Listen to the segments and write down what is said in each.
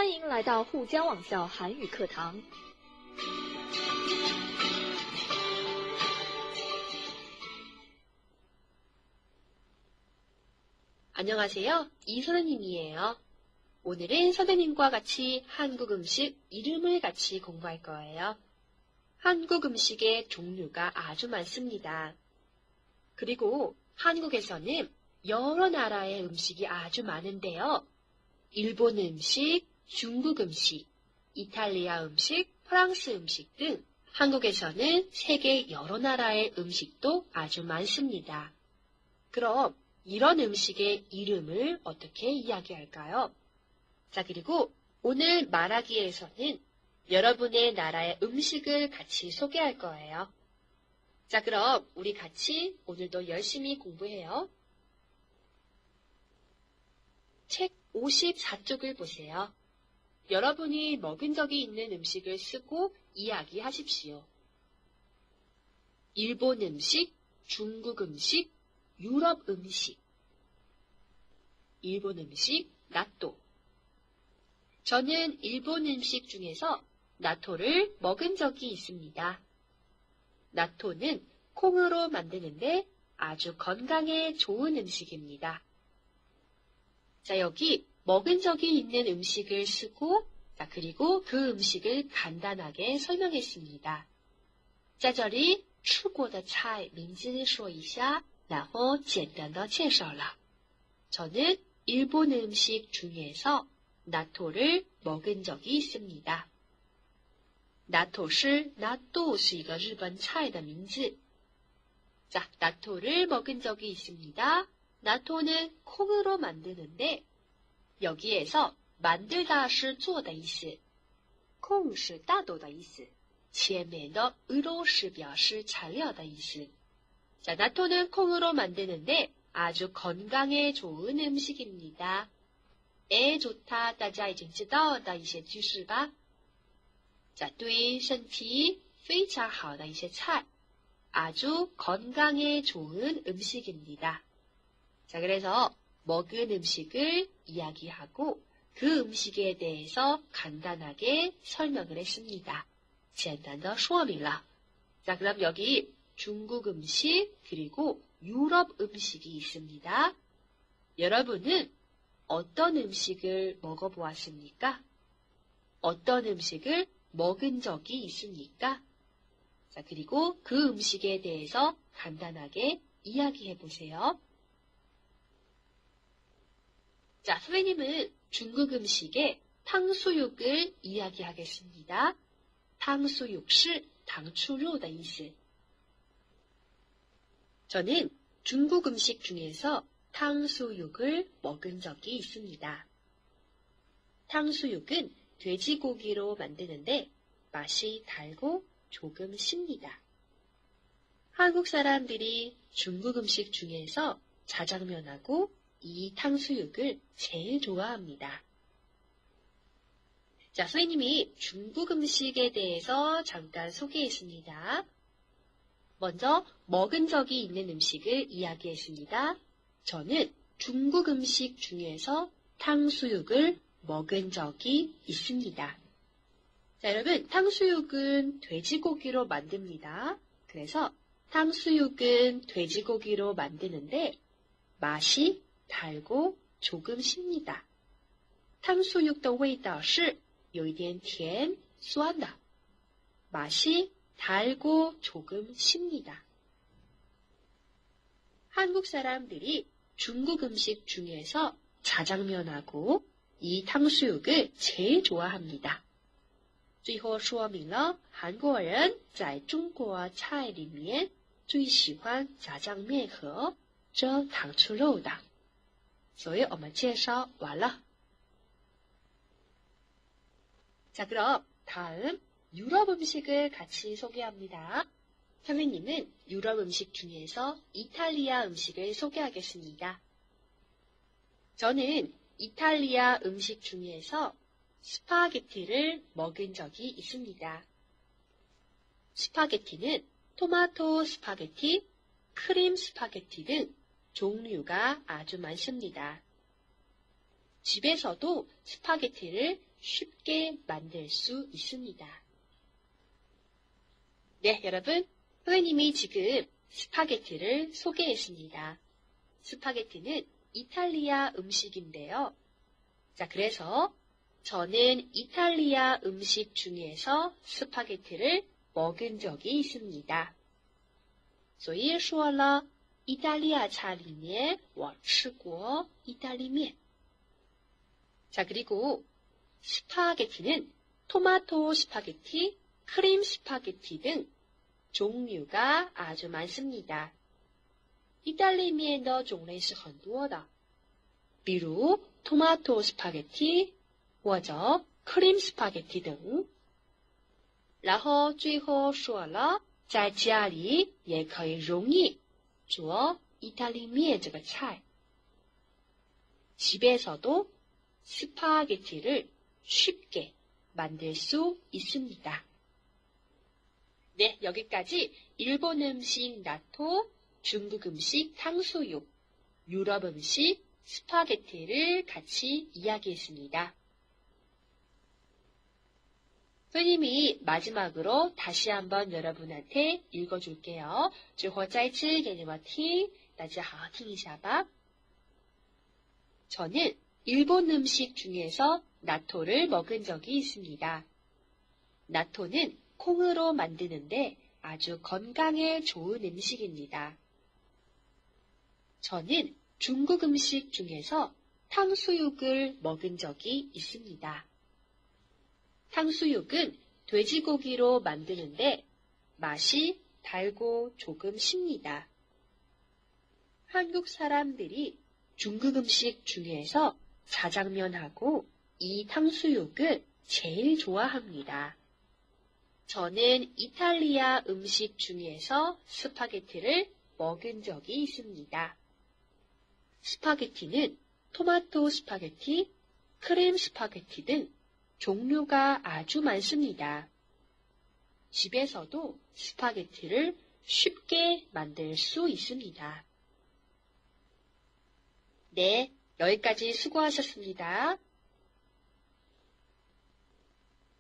欢迎来到沪江网校韩语课堂。 안녕하세요. 이 선생님이에요. 오늘은 선생님과 같이 한국 음식 이름을 같이 공부할 거예요. 한국 음식의 종류가 아주 많습니다. 그리고 한국에서는 여러 나라의 음식이 아주 많은데요. 일본 음식, 중국 음식, 이탈리아 음식, 프랑스 음식 등 한국에서는 세계 여러 나라의 음식도 아주 많습니다. 그럼 이런 음식의 이름을 어떻게 이야기할까요? 자, 그리고 오늘 말하기에서는 여러분의 나라의 음식을 같이 소개할 거예요. 자, 그럼 우리 같이 오늘도 열심히 공부해요. 책 54쪽을 보세요. 여러분이 먹은 적이 있는 음식을 쓰고 이야기하십시오. 일본 음식, 중국 음식, 유럽 음식. 일본 음식, 나토. 저는 일본 음식 중에서 나토를 먹은 적이 있습니다. 나토는 콩으로 만드는데 아주 건강에 좋은 음식입니다. 자, 여기 먹은 적이 있는 음식을 쓰고, 그리고 그 음식을 간단하게 설명했습니다. 在这里吃过的菜名字说一下，然后简单的介绍了。 저는 일본 음식 중에서 나토를 먹은 적이 있습니다. 나토是一个日本菜的名字。 자, 나토를 먹은 적이 있습니다. 나토는 콩으로 만드는데 여기에서 만들다 是做的意思，콩是大豆的意思，前面的으로是表示材料的意思。 자, 나토는 콩으로 만드는데 아주 건강에 좋은 음식입니다. 에 좋다, 大家已经知道的一些句式吧？ 자, 对身体非常好的一些菜， 아주 건강에 좋은 음식입니다. 자, 그래서 먹은 음식을 이야기하고 그 음식에 대해서 간단하게 설명을 했습니다. 简单的说明了。 자, 그럼 여기 중국 음식 그리고 유럽 음식이 있습니다. 여러분은 어떤 음식을 먹어보았습니까? 어떤 음식을 먹은 적이 있습니까? 자, 그리고 그 음식에 대해서 간단하게 이야기해 보세요. 자, 선생님은 중국 음식의 탕수육을 이야기하겠습니다. 탕수육是 당추로的意思. 저는 중국 음식 중에서 탕수육을 먹은 적이 있습니다. 탕수육은 돼지고기로 만드는데 맛이 달고 조금 씁니다. 한국 사람들이 중국 음식 중에서 자장면하고 이 탕수육을 제일 좋아합니다. 자, 선생님이 중국 음식에 대해서 잠깐 소개했습니다. 먼저 먹은 적이 있는 음식을 이야기했습니다. 저는 중국 음식 중에서 탕수육을 먹은 적이 있습니다. 자, 여러분, 탕수육은 돼지고기로 만듭니다. 그래서 탕수육은 돼지고기로 만드는데 맛이 달고 조금 씁니다. 탕수육的味道是有一点甜酸的 맛이 달고 조금 씁니다. 한국 사람들이 중국 음식 중에서 자장면하고 이 탕수육을 제일 좋아합니다. 最后说明了韩国人在中国菜里面最喜欢炸酱面和这糖醋肉的。所以我们介绍完了。 자, 그럼 다음 유럽 음식을 같이 소개합니다. 선생님은 유럽 음식 중에서 이탈리아 음식을 소개하겠습니다. 저는 이탈리아 음식 중에서 스파게티를 먹은 적이 있습니다. 스파게티는 토마토 스파게티, 크림 스파게티 등 종류가 아주 많습니다. 집에서도 스파게티를 쉽게 만들 수 있습니다. 네, 여러분. 선생님이 지금 스파게티를 소개했습니다. 스파게티는 이탈리아 음식인데요. 자, 그래서 저는 이탈리아 음식 중에서 스파게티를 먹은 적이 있습니다. 所以说了，意大利菜里面我吃过意大利面。 자, 그리고 스파게티는 토마토 스파게티, 크림 스파게티 등 종류가 아주 많습니다. 意大利面的种类是很多的，比如 토마토 스파게티 或者 크림 스파게티 등。然后最后说了，在家里也可以容易做意大利面这个菜。 집에서도 스파게티를 쉽게 만들 수 있습니다. 네, 여기까지 일본 음식 나토, 중국 음식 탕수육, 유럽 음식 스파게티를 같이 이야기했습니다. 선생님이 마지막으로 다시 한번 여러분한테 읽어줄게요. 最后再次给你们听，大家好好听一下吧。 저는 일본 음식 중에서 나토를 먹은 적이 있습니다. 나토는 콩으로 만드는데 아주 건강에 좋은 음식입니다. 저는 중국 음식 중에서 탕수육을 먹은 적이 있습니다. 탕수육은 돼지고기로 만드는데 맛이 달고 조금 씁니다. 한국 사람들이 중국 음식 중에서 자장면하고 이 탕수육을 제일 좋아합니다. 저는 이탈리아 음식 중에서 스파게티를 먹은 적이 있습니다. 스파게티는 토마토 스파게티, 크림 스파게티 등 종류가 아주 많습니다. 집에서도 스파게티를 쉽게 만들 수 있습니다. 네, 여기까지 수고하셨습니다.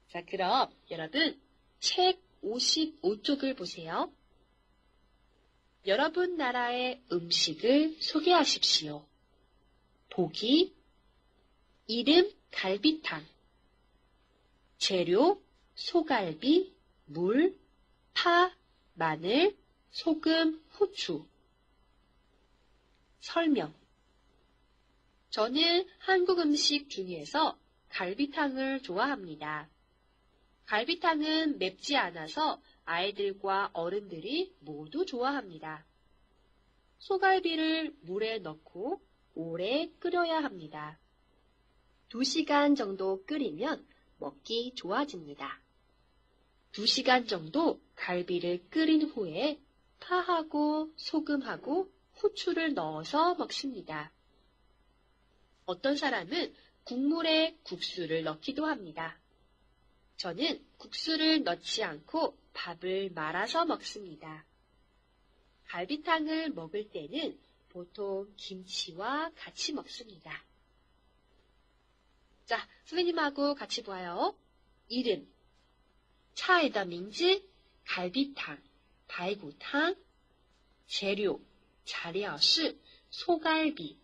자, 그럼 여러분 책 55쪽을 보세요. 여러분 나라의 음식을 소개하십시오. 보기, 이름 갈비탕, 재료 소갈비, 물, 파, 마늘, 소금, 후추. 설명. 저는 한국 음식 중에서 갈비탕을 좋아합니다. 갈비탕은 맵지 않아서 아이들과 어른들이 모두 좋아합니다. 소갈비를 물에 넣고 오래 끓여야 합니다. 2시간 정도 끓이면 먹기 좋아집니다. 2시간 정도 갈비를 끓인 후에 파하고 소금하고 후추를 넣어서 먹습니다. 어떤 사람은 국물에 국수를 넣기도 합니다. 저는 국수를 넣지 않고 밥을 말아서 먹습니다. 갈비탕을 먹을 때는 보통 김치와 같이 먹습니다. 자, 선생님하고 같이 봐요. 이름, 菜的名字 갈비탕, 排骨汤. 재료, 材料是 소갈비,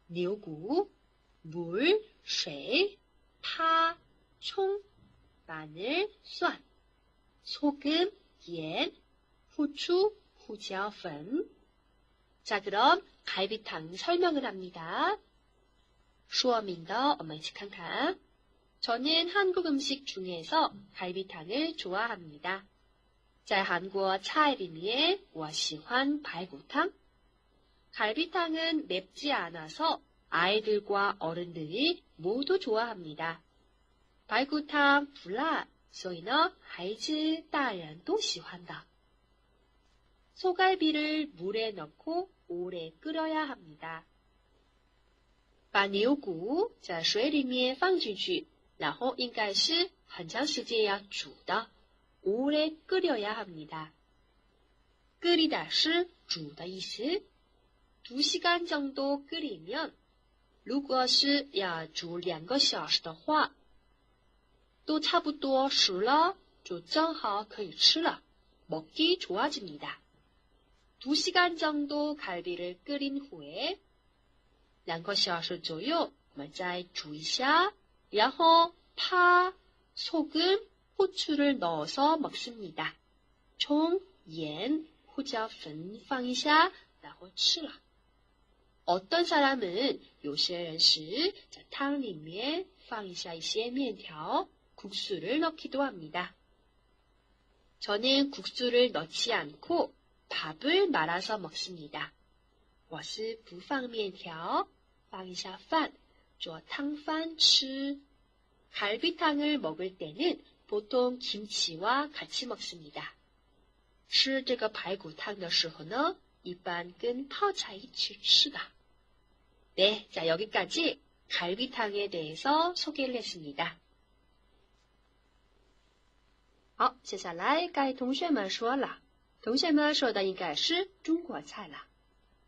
牛骨, 물, 水, 파, 총, 마늘, 蒜, 소금, 盐, 후추, 胡椒粉. 자, 그럼 갈비탕 설명을 합니다. 说明的我们一起看看. 저는 한국 음식 중에서 갈비탕을 좋아합니다. 在韩国菜里面我喜欢排骨汤. 갈비탕은 맵지 않아서 아이들과 어른들이 모두 좋아합니다. 排骨汤不辣，所以呢，孩子、大人都喜欢的. 소갈비를 물에 넣고 오래 끓여야 합니다. 把牛骨在水里面放进去，然后应该是很长时间要煮的， 오래 끓여야 합니다. 끓이다是煮的意思. 2시간 정도 끓이면 如果是要煮2个小时的话，都差不多熟了，就正好可以吃了。먹기 좋아집니다. 2시간 정도 갈비를 끓인 후에 2个小时左右，我们再煮一下，然后파, 소금, 후추를 넣어서 먹습니다. 총, 盐, 후椒粉放一下，然后吃了。어떤 사람은 有些人是在汤里面放一下一些面条, 국수를 넣기도 합니다. 저는 국수를 넣지 않고 밥을 말아서 먹습니다. 我是不放面条，放一下饭，做汤饭吃。 갈비탕을 먹을 때는 보통 김치와 같이 먹습니다. 吃这个排骨汤的时候呢，一般跟泡菜一起吃的。 네, 자 여기까지 갈비탕에 대해서 소개를 했습니다. 好，接下来该同学们说了，同学们说的应该是中国菜了。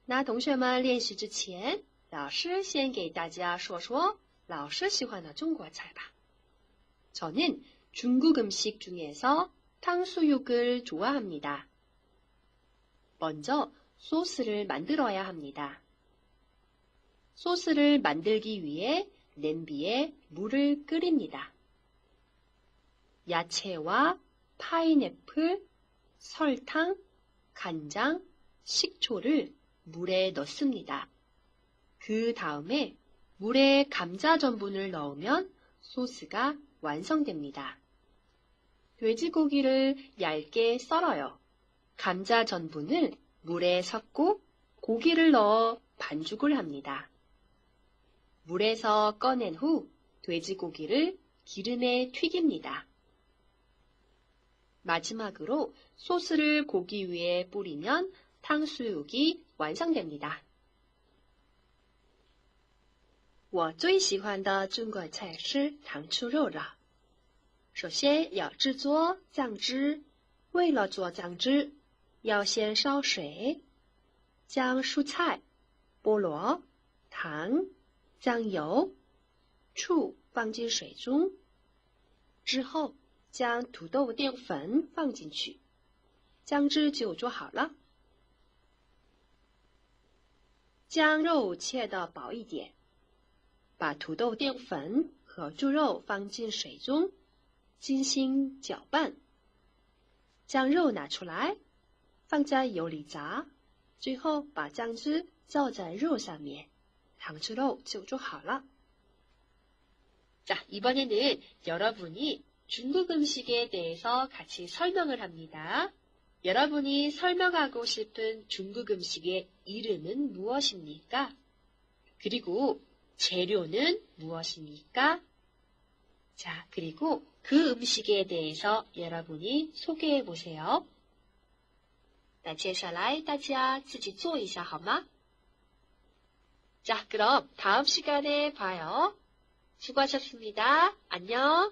那同学们练习之前，老师先给大家说说老师喜欢的中国菜吧。 저는 중국 음식 중에서 탕수육을 좋아합니다. 먼저 소스를 만들어야 합니다. 소스를 만들기 위해 냄비에 물을 끓입니다. 야채와 파인애플, 설탕, 간장, 식초를 물에 넣습니다. 그 다음에 물에 감자 전분을 넣으면 소스가 완성됩니다. 돼지고기를 얇게 썰어요. 감자 전분을 물에 섞고 고기를 넣어 반죽을 합니다. 물에서 꺼낸 후 돼지고기를 기름에 튀깁니다. 마지막으로 소스를 고기 위에 뿌리면 탕수육이 완성됩니다. 我最喜欢的中国菜是糖醋肉了。首先要制作酱汁，为了做酱汁，要先烧水，将蔬菜、菠萝、糖、酱油、醋放进水中，之后将土豆淀粉放进去，酱汁就做好了。将肉切得薄一点。 把土豆淀粉和猪肉放进水中，进行搅拌。将肉拿出来，放在油里炸，最后把酱汁浇在肉上面，糖醋肉就做好了。 자, 이번에는 여러분이 중국 음식에 대해서 같이 설명을 합니다. 여러분이 설명하고 싶은 중국 음식의 이름은 무엇입니까? 그리고 재료는 무엇입니까? 자, 그리고 그 음식에 대해서 여러분이 소개해 보세요. 那接下来大家自己做一下好吗? 자, 그럼 다음 시간에 봐요. 수고하셨습니다. 안녕.